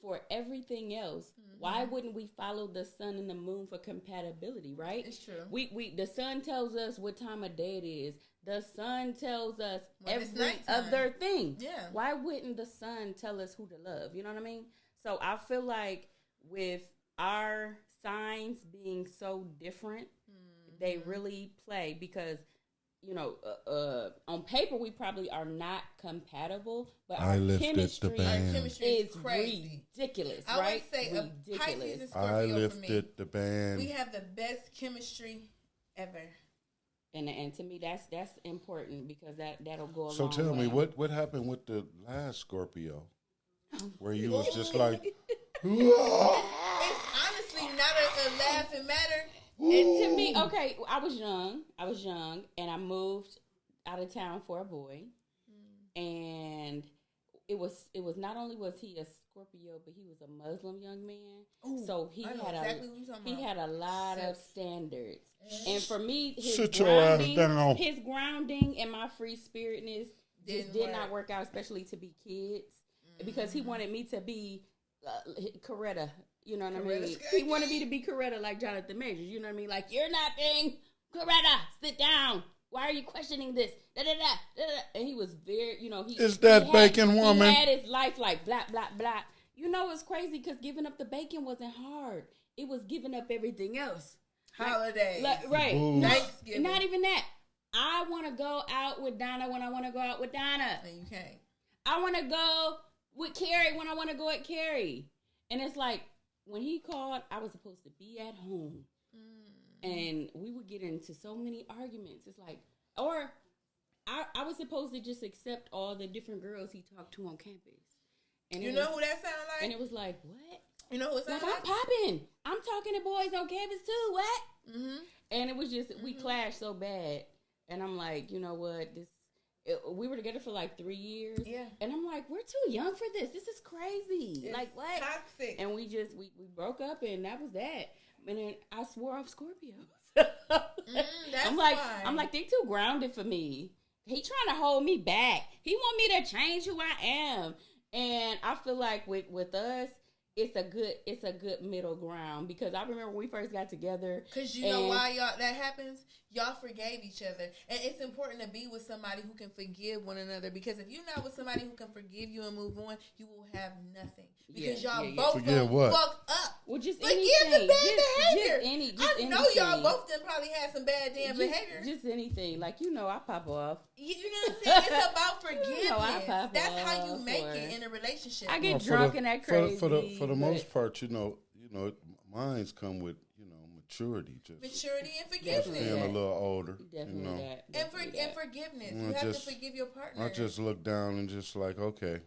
for everything else. Mm-hmm. Why wouldn't we follow the sun and the moon for compatibility, right? It's true. The sun tells us what time of day it is. The sun tells us When it's every nighttime. other thing. Yeah. Why wouldn't the sun tell us who to love? You know what I mean? So I feel like with our signs being so different, they really play because, you know, on paper we probably are not compatible, but our chemistry is crazy. Ridiculous, I right? would say Ridiculous. Pisces and Scorpio I for me. lifted the band. We have the best chemistry ever. And to me that's important because that'll go a So long tell me, way. what happened with the last Scorpio? Where you was just like, It's honestly not a laughing matter. And to me, okay, I was young, and I moved out of town for a boy, and it was not only was he a Scorpio, but he was a Muslim young man. Ooh, so he had exactly what you're talking he about. had a lot of standards, and for me, Sit your ass down. his grounding and my free spiritness just did not work out, especially to be kids, because he wanted me to be Coretta. You know what I mean? He wanted me to be Coretta like Jonathan Majors. You know what I mean? Like, you're not being Coretta. Sit down. Why are you questioning this? Da, da, da, da, da. And he was very, you know, Is that bacon woman? He had his life like blah, blah, blah. You know, it's crazy because giving up the bacon wasn't hard. It was giving up everything else. Holidays. Right. Thanksgiving. Not even that. I want to go out with Donna when I want to go out with Donna. And you can't. I want to go with Carrie when I want to go at Carrie. And it's like, when he called, I was supposed to be at home. And we would get into so many arguments. It's like, or I was supposed to just accept all the different girls he talked to on campus. And you know who that sound like? And it was like, what? You know who it sound like? I'm popping. I'm talking to boys on campus too. What? Mm-hmm. And it was just, we clashed so bad. And I'm like, you know what? We were together for like 3 years. Yeah. And I'm like, we're too young for this. This is crazy. It's like, what? Toxic. And we broke up, and that was that. And then I swore off Scorpios. I'm like, they too grounded for me. He trying to hold me back. He want me to change who I am. And I feel like with us, it's a good middle ground, because I remember when we first got together. Because you know why that happens? Y'all forgave each other. And it's important to be with somebody who can forgive one another, because if you're not with somebody who can forgive you and move on, you will have nothing. Because y'all both gonna fuck up. Well, just forgive anything. the bad behavior. I know y'all both them probably had some bad behavior. Just anything. Like, you know, I pop off. You know what I'm saying? It's about forgiveness. You know, I pop That's off, how you make it in a relationship. I get drunk and that crazy. For the most part, you know, mines come with, maturity. Maturity and forgiveness. Just being a little older. Definitely that. And forgiveness. You have to forgive your partner. I just look down and just like, okay,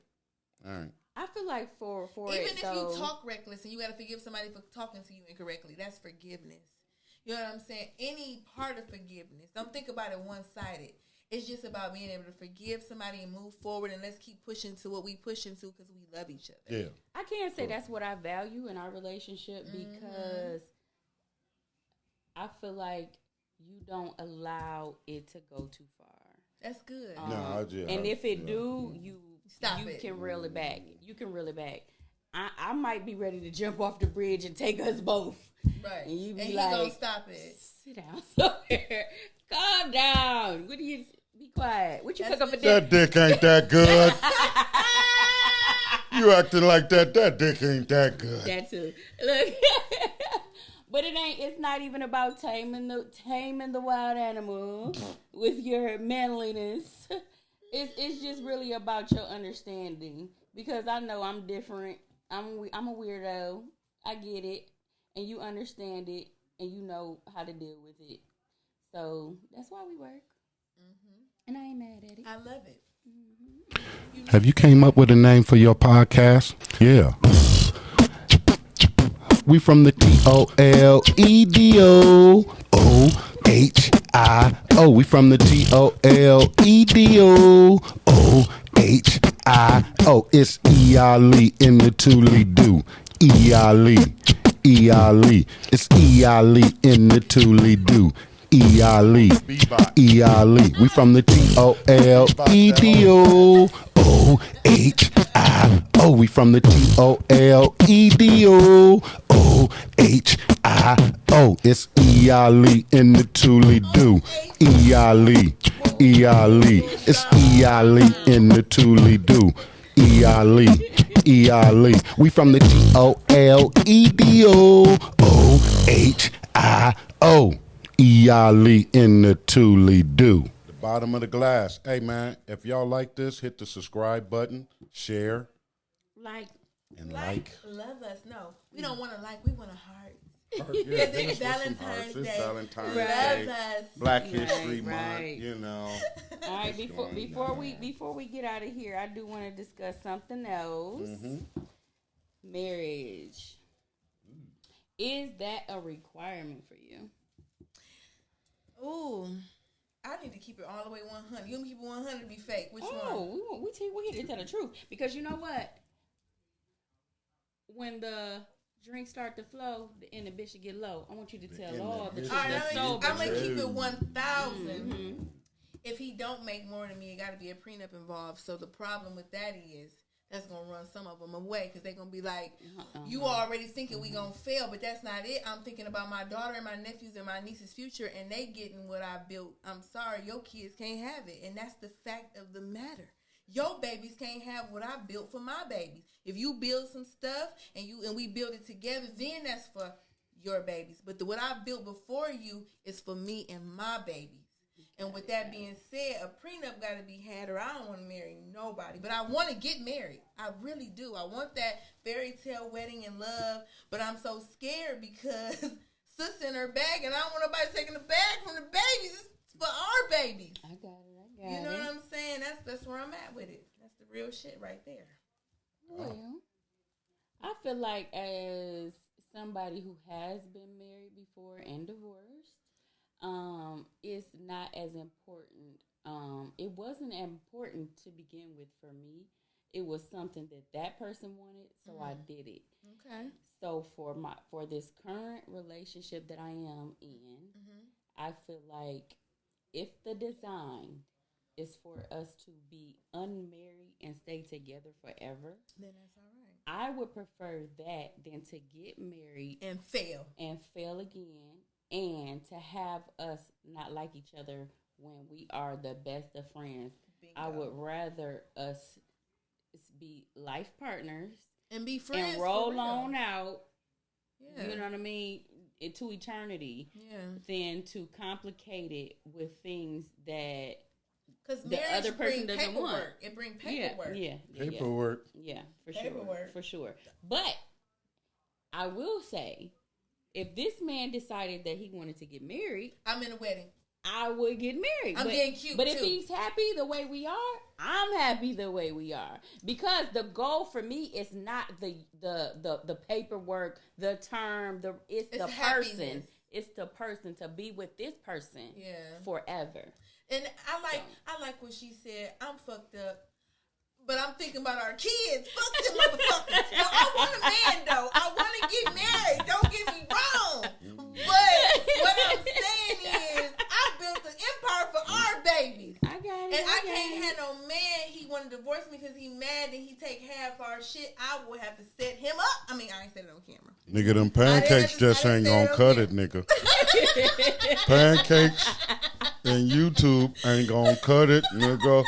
all right. I feel like for even it, if though, you talk reckless and you got to forgive somebody for talking to you incorrectly, that's forgiveness. You know what I'm saying? Any part of forgiveness. Don't think about it one-sided. It's just about being able to forgive somebody and move forward, and let's keep pushing to what we push into because we love each other. Yeah. I can't say that's what I value in our relationship, because I feel like you don't allow it to go too far. That's good. And if it do, you can reel it back. You can reel it back. I might be ready to jump off the bridge and take us both. Right. And you be and like, he gonna stop it. Sit down somewhere. Calm down. What do you be quiet? What you cook up for dinner? That dick ain't that good. You acting like that dick ain't that good. That too. Look. But it's not even about taming the wild animal with your manliness. It's just really about your understanding, because I know I'm different. I'm a weirdo. I get it, and you understand it, and you know how to deal with it. So that's why we work, and I ain't mad at it. I love it. Have you came up with a name for your podcast? Yeah. We from the TOLEDOOHIO. We from the TOLEDOOHIO. It's E-I-Lee in the Toledo. E-I-Lee. E-I-Lee. It's E-I-Lee in the Toledo. E-I-Lee. E-I-Lee. We from the TOLEDOOHIO. We from the TOLEDOOHIO. It's E-I-Lee in the Toledo. E-I-Lee. E-I-Lee. It's E-I-Lee in the Toledo. E-I-Lee. E-I-Lee. We from the Toledo Ohio. E-I-Lee in the Toledo. The bottom of the glass. Hey, man, if y'all like this, hit the subscribe button, share. Like. Love us. No, we don't want to like. We want a heart. Yeah, it's Valentine's Day. It's Valentine's Love Day. us. Black History Month, you know. All right, before we get out of here, I do want to discuss something else. Marriage. Is that a requirement for you? Ooh, I need to keep it all the way 100. You want to keep it 100 to be fake? Which one? Oh, we here to tell the truth, because you know what? When the drinks start to flow, the inhibition get low. I want you to tell all the truth. I'm gonna keep it 1,000. If he don't make more than me, it got to be a prenup involved. So the problem with that is that's gonna run some of them away because they're gonna be like, you already thinking we gonna fail, but that's not it. I'm thinking about my daughter and my nephews and my niece's future, and they getting what I built. I'm sorry, your kids can't have it, and that's the fact of the matter. Your babies can't have what I built for my babies. If you build some stuff and we build it together, then that's for your babies. But what I built before you is for me and my babies. And with that being said, a prenup got to be had, or I don't want to marry nobody. But I want to get married. I really do. I want that fairy tale wedding and love. But I'm so scared because sis in her bag, and I don't want nobody taking the bag from the babies. It's for our babies. I got it. You know what I'm saying? That's where I'm at with it. That's the real shit right there. Well, I feel like as somebody who has been married before and divorced, it's not as important. It wasn't important to begin with for me. It was something that person wanted, so I did it. Okay. So for this current relationship that I am in, I feel like if the design is for us to be unmarried and stay together forever, then that's all right. I would prefer that than to get married and fail again, and to have us not like each other when we are the best of friends. Bingo. I would rather us be life partners and be friends and roll on out. Yeah. You know what I mean? Into eternity. Yeah. Than to complicate it with things that because the other person doesn't want. It brings paperwork. Yeah. Paperwork. Yeah, for sure. But I will say, if this man decided that he wanted to get married, I'm in a wedding. I would get married. I'm getting cute. But too. if he's happy the way we are, I'm happy the way we are. Because the goal for me is not the paperwork, the term, it's the happiness. person. It's the person, to be with this person forever. And I like what she said. I'm fucked up, but I'm thinking about our kids. Fuck them motherfuckers. Now, I want a man, though. I want to get married. Don't get me wrong. But what I'm saying is, I built an empire for our babies. I got it. And I can't have no man. He want to divorce me because he mad and he take half our shit. I will have to set him up. I mean, I ain't said it on camera. Nigga, them pancakes just ain't gonna cut it, nigga. Pancakes and YouTube ain't gonna cut it, nigga.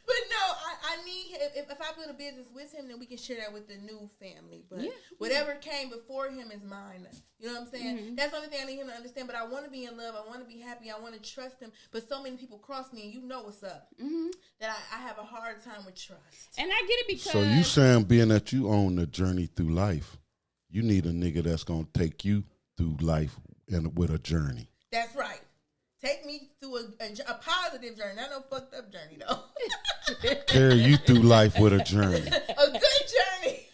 But no, I need, if I build a business with him, then we can share that with the new family. But whatever came before him is mine. You know what I'm saying? Mm-hmm. That's the only thing I need him to understand. But I want to be in love. I want to be happy. I want to trust him. But so many people cross me, and you know what's up. Mm-hmm. That I have a hard time with trust. And I get it because... So you saying, being that you own the journey through life, you need a nigga that's going to take you through life and with a journey. That's right. Take me through a positive journey, not no fucked up journey, though. Carry you through life with a journey. A good journey.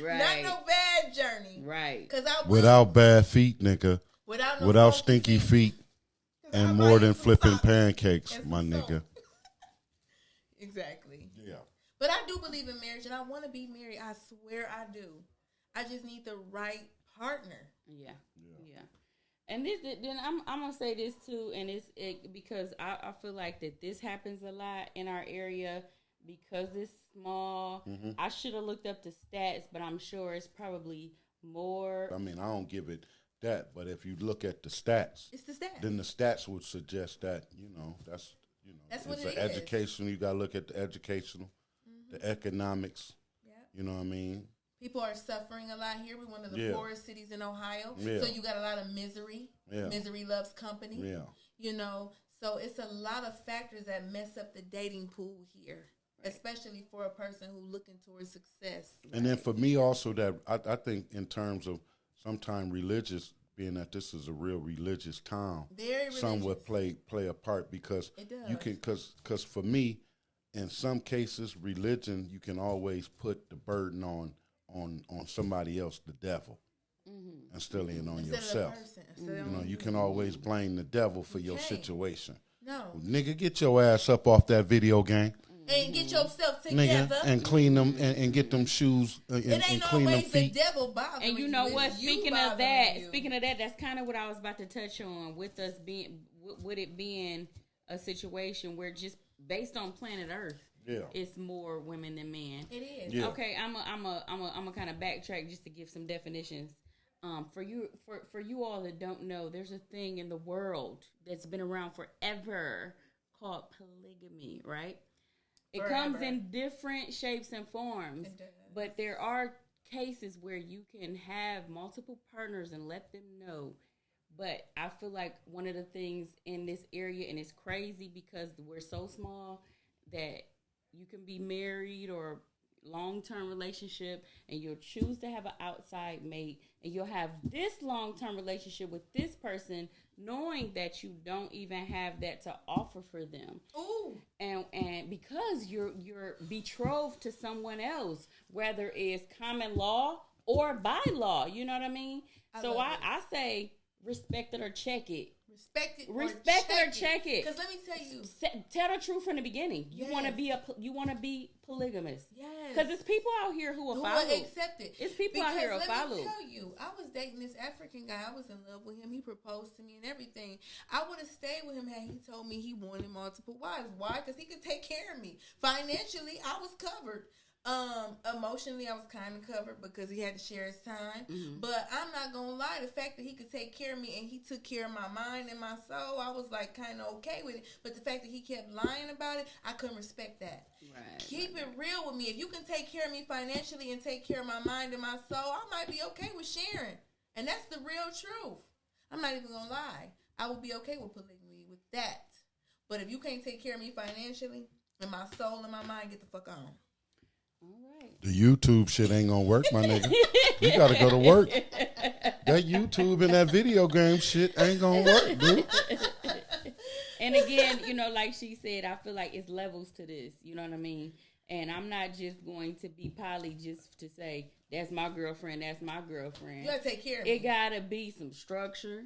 Right. Not no bad journey. Right. Without bad feet, nigga. Without stinky feet. And more than flipping pancakes, my nigga. Exactly. Yeah. But I do believe in marriage, and I want to be married. I swear I do. I just need the right partner. Yeah. And then I'm gonna say this too, and it's because I feel like that this happens a lot in our area because it's small. Mm-hmm. I should have looked up the stats, but I'm sure it's probably more. I mean, I don't give it that. But if you look at the stats, it's the stats. then the stats would suggest that, that's what it's it an is. educational. You got to look at the educational, the economics. Yep. You know what I mean? People are suffering a lot here. We're one of the poorest cities in Ohio. Yeah. So you got a lot of misery. Yeah. Misery loves company. Yeah. So it's a lot of factors that mess up the dating pool here, especially for a person who's looking towards success. And then for me also that I think in terms of sometimes religious, being that this is a real religious town, very religious. some would play a part because it does. you can because for me, in some cases, religion you can always put the burden on somebody else, the devil, instead of on yourself. You can always blame the devil for your situation. No, nigga, get your ass up off that video game. And get yourself together. Nigga, and clean them and get them shoes and clean them feet. The devil bothering and you know what? Speaking of that, that's kind of what I was about to touch on with us with it being a situation where just based on planet Earth, it's more women than men. It is. Yeah. Okay, I'm a kind of backtrack just to give some definitions. For you all that don't know, there's a thing in the world that's been around forever called polygamy, right? It comes in different shapes and forms, but there are cases where you can have multiple partners and let them know. But I feel like one of the things in this area, and it's crazy because we're so small, that you can be married or long-term relationship and you'll choose to have an outside mate and you'll have this long-term relationship with this person knowing that you don't even have that to offer for them. Ooh. And because you're betrothed to someone else, whether it's common law or by law, you know what I mean? I say respect it or check it. Respect it or check it. Because let me tell you, tell the truth from the beginning. You want to be polygamous. Yes. Because it's people out here who will follow. Accept it. It's people out here who will follow. Let me tell you, I was dating this African guy. I was in love with him. He proposed to me and everything. I would have stayed with him had he told me he wanted multiple wives. Why? Because he could take care of me. Financially, I was covered. Emotionally, I was kind of covered because he had to share his time. Mm-hmm. But I'm not gonna lie, the fact that he could take care of me and he took care of my mind and my soul, I was like kind of okay with it. But the fact that he kept lying about it, I couldn't respect that. Right, Keep it real with me. If you can take care of me financially and take care of my mind and my soul, I might be okay with sharing. And that's the real truth. I'm not even gonna lie. I would be okay with polygamy with that. But if you can't take care of me financially and my soul and my mind, get the fuck on. All right. The YouTube shit ain't gonna work, my nigga. You gotta go to work. That YouTube and that video game shit ain't gonna work, dude. And again, like she said, I feel like it's levels to this. You know what I mean? And I'm not just going to be poly just to say, that's my girlfriend, that's my girlfriend. You gotta take care of me. It gotta be some structure.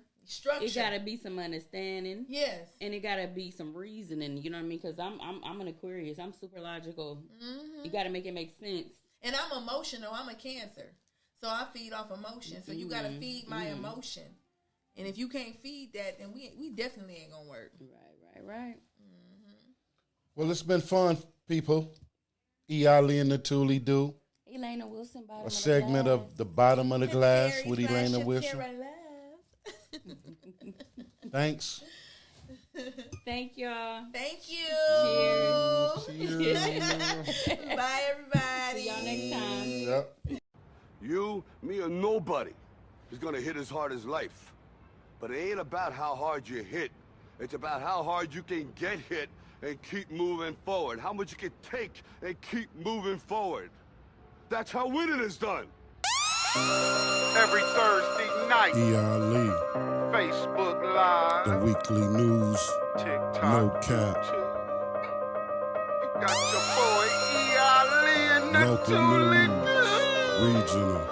It gotta be some understanding. Yes. And it gotta be some reasoning. You know what I mean? Because I'm an Aquarius. I'm super logical. Mm-hmm. You gotta make it make sense. And I'm emotional. I'm a Cancer, so I feed off emotion. So you gotta feed my emotion. And if you can't feed that, then we definitely ain't gonna work. Right. Mm-hmm. Well, it's been fun, people. Elena and the Thule do. Elena Wilson, bottom a segment of the bottom of the glass with Elena Wilson. Thanks. Thank y'all. Thank you. Cheers. Bye, everybody. See y'all next time. Yep. You, me, or nobody is gonna hit as hard as life. But it ain't about how hard you hit. It's about how hard you can get hit and keep moving forward. How much you can take and keep moving forward. That's how winning is done. Every Thursday night. E.R. Facebook Live. The weekly news. TikTok. No cap. You got your boy E.R. and the Local news. Regional.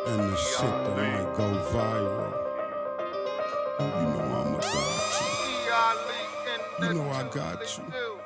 And the shit that might go viral. You know I'ma got you. E.R. You know I got you.